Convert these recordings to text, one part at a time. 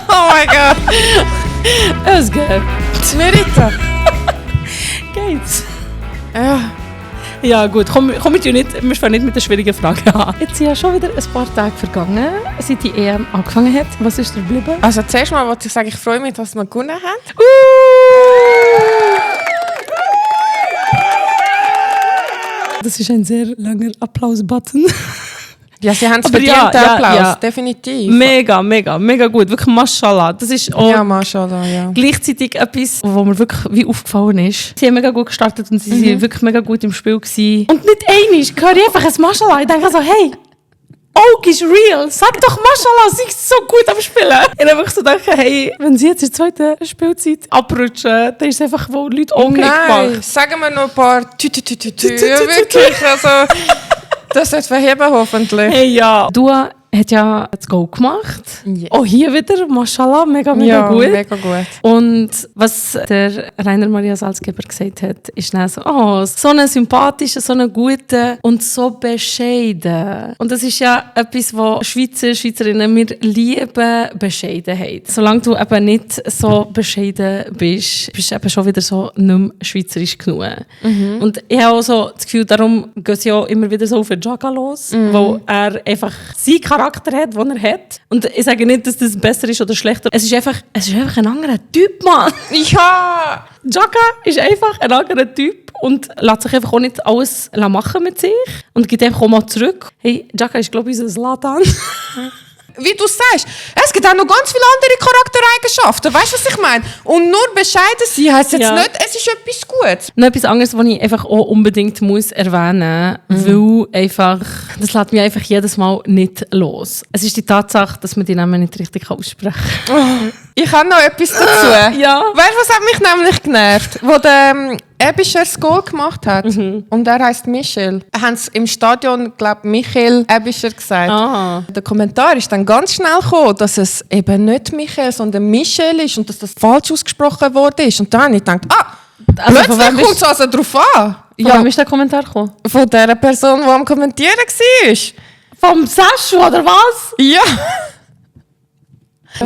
Oh mein Gott. Es geht. Merita. Geht's? Ja. Ja gut, komm wir fangen nicht mit der schwierigen Frage an. Jetzt sind ja schon wieder ein paar Tage vergangen, seit die EM angefangen hat. Was ist da geblieben? Also zuerst mal wollte ich sagen, ich freue mich, dass wir gewonnen haben. Das ist ein sehr langer Applaus-Button. Ja, sie haben es Aber verdient, den Applaus, ja. definitiv. Mega gut. Wirklich Mashallah. Das ist auch Ja, Mashallah, ja. gleichzeitig etwas, wo mir wirklich wie aufgefallen ist. Sie haben mega gut gestartet und sie sind wirklich mega gut im Spiel gewesen. Und nicht einmal höre ich einfach ein Mashallah. Ich denke so, hey, Auge ist real. Sag doch Mashallah, sie ist so gut am Spielen. Ich habe wirklich so gedacht, hey, wenn sie jetzt in der zweiten Spielzeit abrutschen, dann ist es einfach, wo Leute Auge Nein, gemacht. sagen wir noch ein paar wirklich, also das wird verheben hoffentlich. Hey, ja. Du hat ja das Goal gemacht. Yes. Auch hier wieder, Mashallah, mega Ja, gut. mega gut. Und was der Rainer Maria Salzgeber gesagt hat, ist dann so, oh, so einen sympathischen, so einen guten und so bescheiden. Und das ist ja etwas, was Schweizerinnen, wir lieben Bescheidenheit. Solange du eben nicht so bescheiden bist du eben schon wieder so nicht mehr schweizerisch genug. Und ich habe auch so das Gefühl, darum gehen sie auch immer wieder so auf den Jaga los, weil er einfach seinen Charakter hat, den er hat. Und ich sage nicht, dass das besser ist oder schlechter. Es ist einfach ein anderer Typ, Mann. Ja! Jaga ist einfach ein anderer Typ und lässt sich einfach auch nicht alles machen mit sich und geht einfach auch mal zurück. Hey, Jaga ist, glaube ich, unser Zlatan. Wie du sagst, es gibt auch noch ganz viele andere Charaktereigenschaften. Weißt du, was ich meine? Und nur bescheiden sein heisst jetzt Ja. nicht, es ist etwas Gutes. Noch etwas anderes, was ich einfach auch unbedingt muss erwähnen muss, weil einfach, das lässt mich einfach jedes Mal nicht los. Es ist die Tatsache, dass man die Namen nicht richtig aussprechen kann. Ich habe noch etwas dazu. Ja. Weißt du, was hat mich nämlich genervt? Wo der Ebischer das Goal gemacht hat. Und er heisst Michel. Haben sie im Stadion, glaube ich, Michael Ebischer gesagt. Ah. Der Kommentar ist dann ganz schnell gekommen, dass es eben nicht Michael, sondern Michel ist und dass das falsch ausgesprochen worden ist. Und dann habe ich gedacht, Also von wem plötzlich kommt es also drauf an. Von wem ist der Kommentar gekommen? Von der Person, die am Kommentieren war. Vom Saschu, oder was? Ja.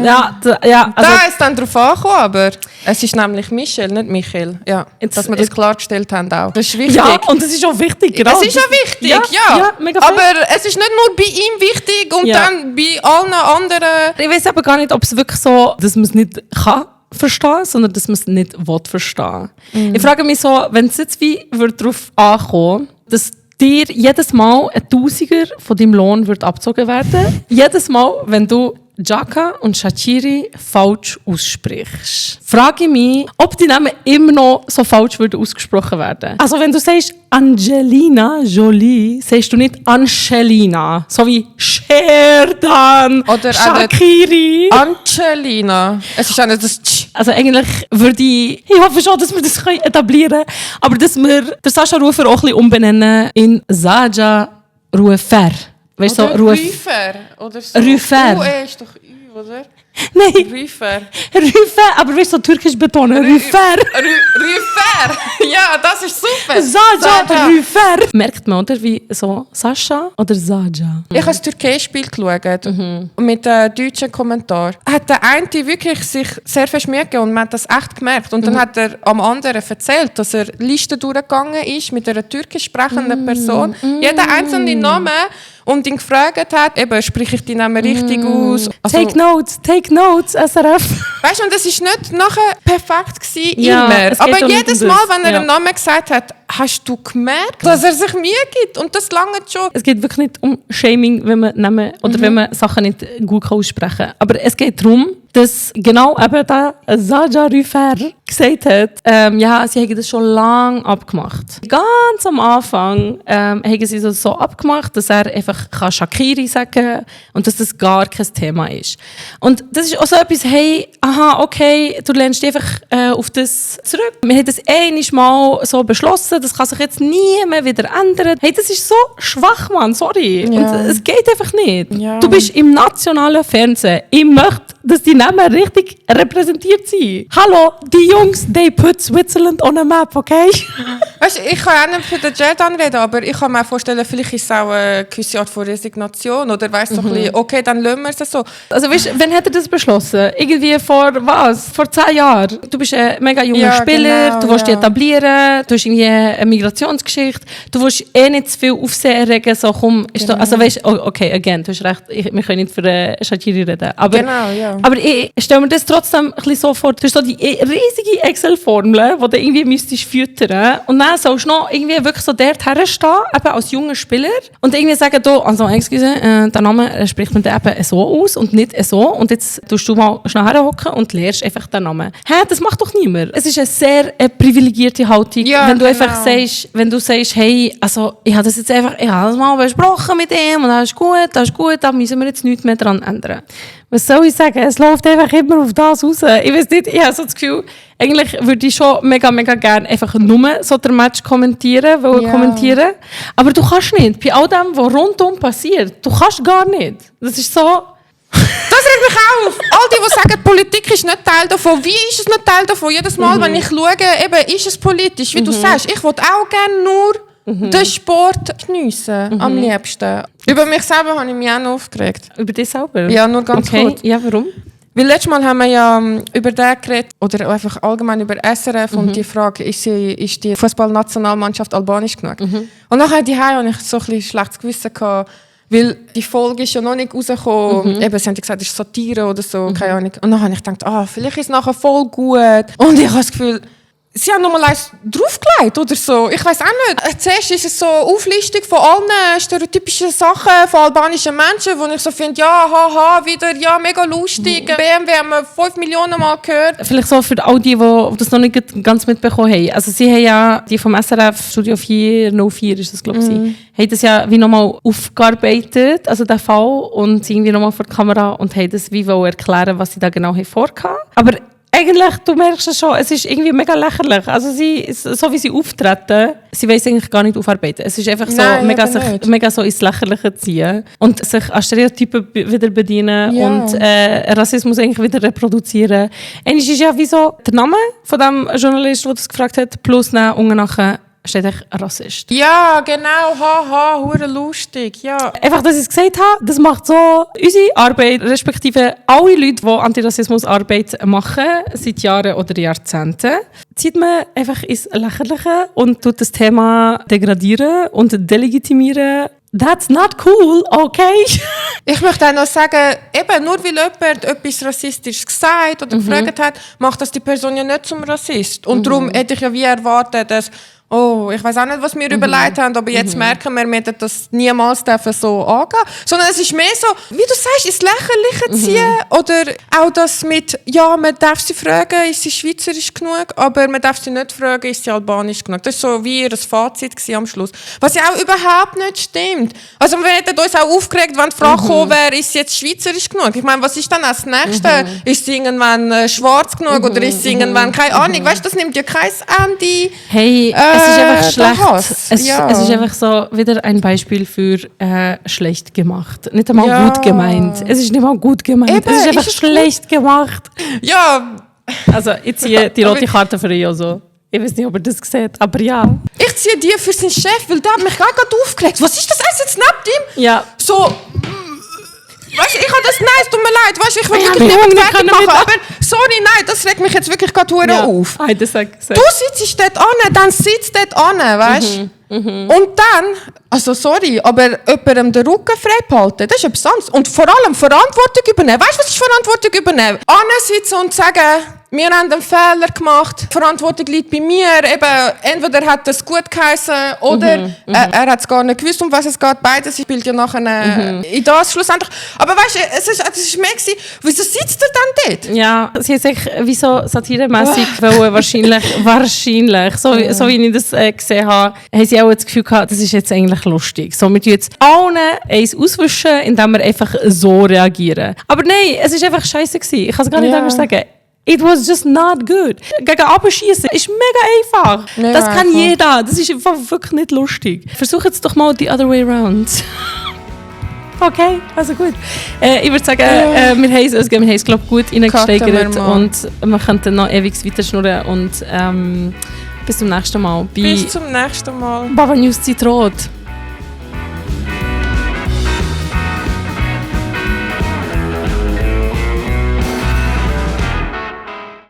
Ja, also, Da ist dann drauf angekommen, aber es ist nämlich Michel, nicht Michael. Ja, Jetzt- dass wir das klargestellt haben auch. Das ist wichtig. ja, und das ist auch wichtig, genau. Es ist ja wichtig, ja. Ja, mega fest. Aber es ist nicht nur bei ihm wichtig und Ja. dann bei allen anderen. Ich weiß aber gar nicht, ob es wirklich so, dass man es nicht kann verstehen, sondern dass man es nicht will verstehen. Ich frage mich so, wenn es jetzt wie darauf ankommen, dass dir jedes Mal ein Tausiger von deinem Lohn wird abgezogen werden, jedes Mal, wenn du Jaga und Shaqiri falsch aussprichst, frage ich mich, ob die Namen immer noch so falsch würden ausgesprochen werden. Also wenn du sagst Angelina Jolie, sagst du nicht Angelina, so wie Sherdan, Oder auch Shaqiri. Angelina. Es ist auch nicht das Tsch. Also eigentlich würde ich hoffe schon, dass wir das etablieren können, aber dass wir den Sascha Rufer auch ein bisschen umbenennen in Saja Rufer. Weißt du, so Oder Rüfer. Oder so. Rüfer. UE ist doch Ü, oder? Nein, Rüfer. Rufer, aber weißt du, so türkisch betonen, Rufer. Rüfer. Ja, das ist super. Saja Rufer. Merkt man, oder? Wie so Sascha oder Saja? Ich habe das Türkei-Spiel geschaut mit deutschen Kommentar. Hat der eine wirklich sich sehr viel Mühe gegeben und man hat das echt gemerkt. Und dann hat er am anderen erzählt, dass er Listen durchgegangen ist mit einer türkisch sprechenden Person. Jeder einzelne Name und ihn gefragt hat, eben, spreche ich die Namen richtig aus? Also, Take notes, SRF. weißt du, und das war nicht nachher perfekt gewesen, Ja, immer. es geht Aber um jedes das. Mal, wenn er Ja. einen Namen gesagt hat, hast du gemerkt, dass er sich Mühe gibt. Und das lange schon. Es geht wirklich nicht um Shaming, wenn man Namen oder wenn man Sachen nicht gut aussprechen kann. Aber es geht darum, dass genau eben der Saja Rufer gesagt hat, ja, sie haben das schon lange abgemacht. Ganz am Anfang haben sie das so abgemacht, dass er einfach kann Shaqiri sagen kann und dass das gar kein Thema ist. Und das ist auch so etwas, hey, aha, okay, du lernst dich einfach auf das zurück. Wir haben das einmal so beschlossen, das kann sich jetzt nie mehr wieder ändern. Hey, das ist so schwach, Mann, sorry. Ja. Und es geht einfach nicht. Ja. Du bist im nationalen Fernsehen. Ich möchte dass die Namen richtig repräsentiert sind. Hallo, die Jungs, they put Switzerland on a map, okay? Weißt du, ich kann auch nicht für den Jordan reden, aber ich kann mir auch vorstellen, vielleicht ist es auch eine gewisse Art von Resignation oder weißt du, so ein bisschen, okay, dann lassen wir es so. Also weißt, wann hat er das beschlossen? Irgendwie vor 10 Jahren? Du bist ein mega junger Spieler, genau, du willst dich etablieren, du hast irgendwie eine Migrationsgeschichte, du willst nicht zu viel Aufsehen erregen, so komm, ist da, also weißt, okay, again, du hast recht, wir können nicht für Shaqiri reden, aber, genau, ja. Aber ich stelle mir das trotzdem ein bisschen so vor, du hast so die riesige Excel-Formel, die du irgendwie müsstest füttern und dann sollst du noch irgendwie wirklich so dort herstehen, eben als junger Spieler und irgendwie sagen, du, also excuse, der Name spricht man eben so aus und nicht so und jetzt tust du mal schnell herhocken und lernst einfach den Namen. Das macht doch niemand. Es ist eine sehr privilegierte Haltung, wenn du einfach sagst, hey, also ich habe das jetzt einfach, ich habe das mal besprochen mit ihm und das ist gut, da müssen wir jetzt nichts mehr dran ändern. Was soll ich sagen? Es läuft einfach immer auf das raus. Ich weiß nicht, ich habe so das Gefühl, eigentlich würde ich schon mega, mega gerne einfach nur so den Match kommentieren. Aber du kannst nicht. Bei all dem, was rundum passiert, du kannst gar nicht. Das ist so... Das regt mich auf! All die sagen, Politik ist nicht Teil davon. Wie ist es nicht Teil davon? Jedes Mal, wenn ich schaue, eben, ist es politisch. Wie du sagst, ich will auch gerne nur den Sport geniessen, am liebsten. Über mich selber habe ich mich auch noch aufgeregt. Über dich selber? Ja, nur ganz kurz. Ja, warum? Weil letztes Mal haben wir ja über den geredet, oder einfach allgemein über SRF und die Frage, ist die Fußballnationalmannschaft albanisch genug? Und nachher hatte ich so ein bisschen schlechtes Gewissen gehabt, weil die Folge ist ja noch nicht rausgekommen. Eben, sie haben gesagt, es ist Satire oder so, keine Ahnung. Und dann habe ich gedacht, vielleicht ist es nachher voll gut. Und ich habe das Gefühl, sie haben nochmal eins draufgelegt oder so. Ich weiss auch nicht. Zuerst ist es so eine Auflistung von allen stereotypischen Sachen von albanischen Menschen, wo ich so finde, wieder, mega lustig. BMW haben wir 5 Millionen Mal gehört. Vielleicht so für all die das noch nicht ganz mitbekommen haben. Also sie haben ja, die vom SRF, Studio 404 ist das, glaube ich, haben das ja wie nochmal aufgearbeitet, also den Fall, und sind irgendwie nochmal vor der Kamera und haben das wie erklären, was sie da genau vorhatten. Aber eigentlich, du merkst es schon, es ist irgendwie mega lächerlich. Also so wie sie auftreten, sie wollen es eigentlich gar nicht aufarbeiten. Es ist einfach so, mega so ins Lächerliche ziehen und sich an Stereotypen wieder bedienen und Rassismus eigentlich wieder reproduzieren. Eigentlich ist ja wie so der Name von dem Journalist, der das gefragt hat, plus unten nachher steht echt Rassist. Ja, genau, hure lustig, ja. Einfach, dass ich es gesagt habe, das macht so unsere Arbeit, respektive alle Leute, die Antirassismusarbeit machen, seit Jahren oder Jahrzehnten, zieht man einfach ins Lächerliche und tut das Thema degradieren und delegitimieren. That's not cool, okay? Ich möchte auch noch sagen, eben nur weil jemand etwas Rassistisches gesagt oder gefragt hat, macht das die Person ja nicht zum Rassist. Und darum hätte ich ja wie erwartet, dass ich weiß auch nicht, was wir überlegt haben, aber jetzt merken wir hätten das niemals so angehen. Sondern es ist mehr so, wie du sagst, ins Lächerliche ziehen. Oder auch das mit, man darf sie fragen, ist sie schweizerisch genug, aber man darf sie nicht fragen, ist sie albanisch genug. Das war so wie ihr Fazit am Schluss. Was ja auch überhaupt nicht stimmt. Also wir hätten uns auch aufgeregt, wenn die Frage gekommen wäre, ist sie jetzt schweizerisch genug? Ich meine, was ist dann als Nächste? Ist sie irgendwann schwarz genug oder ist sie irgendwann, keine Ahnung. Weißt du, das nimmt ja kein Ende. Hey, es ist einfach schlecht. Es ist einfach so wieder ein Beispiel für schlecht gemacht. Nicht einmal gut gemeint. Es ist nicht mal gut gemeint. Eben, es ist einfach schlecht gemacht. Ja. Also ich ziehe die rote Karte für ihn so. Ich weiß nicht, ob er das sieht, aber ja. Ich ziehe die für seinen Chef, weil der hat mich gerade aufgeregt. Was ist das jetzt neben ihm? Ja. So... Weißt du, ich habe das, nein, es tut mir leid, weißt du, ich will wirklich nicht fertig machen, aber sorry, nein, das regt mich jetzt wirklich gerade auf. Du sitzt dort an, dann sitzt dort an, weißt du? Und dann, also sorry, aber jemandem den Rücken frei behalten, das ist etwas anderes. Und vor allem Verantwortung übernehmen. Weißt du, was ist Verantwortung übernehmen? Ansitzen und sagen, wir haben einen Fehler gemacht, die Verantwortung liegt bei mir. Eben, entweder hat es gut geheißen oder er hat es gar nicht gewusst, um was es geht. Beides spielt ja nachher in das schlussendlich. Aber weißt du, es ist mehr gewesen, wieso sitzt er dann dort? Ja, sie hat sich wie so satiremässig wahrscheinlich, so wie ich das gesehen habe, haben sie auch das Gefühl gehabt, das ist jetzt eigentlich lustig. So, wir tun jetzt allen eins auswischen, indem wir einfach so reagieren. Aber nein, es ist einfach scheiße gewesen. Ich kann es gar nicht anders sagen. It was just not good. Gegen Abschießen ist mega einfach. Ja, das kann jeder. Das ist einfach wirklich nicht lustig. Versuch jetzt doch mal the other way around. Okay, also gut. Ich würde sagen, wir haben es glaube gut reingesteigert und wir könnten noch ewig weiter schnurren und bis zum nächsten Mal. Bis zum nächsten Mal. Baba News Zeit rot.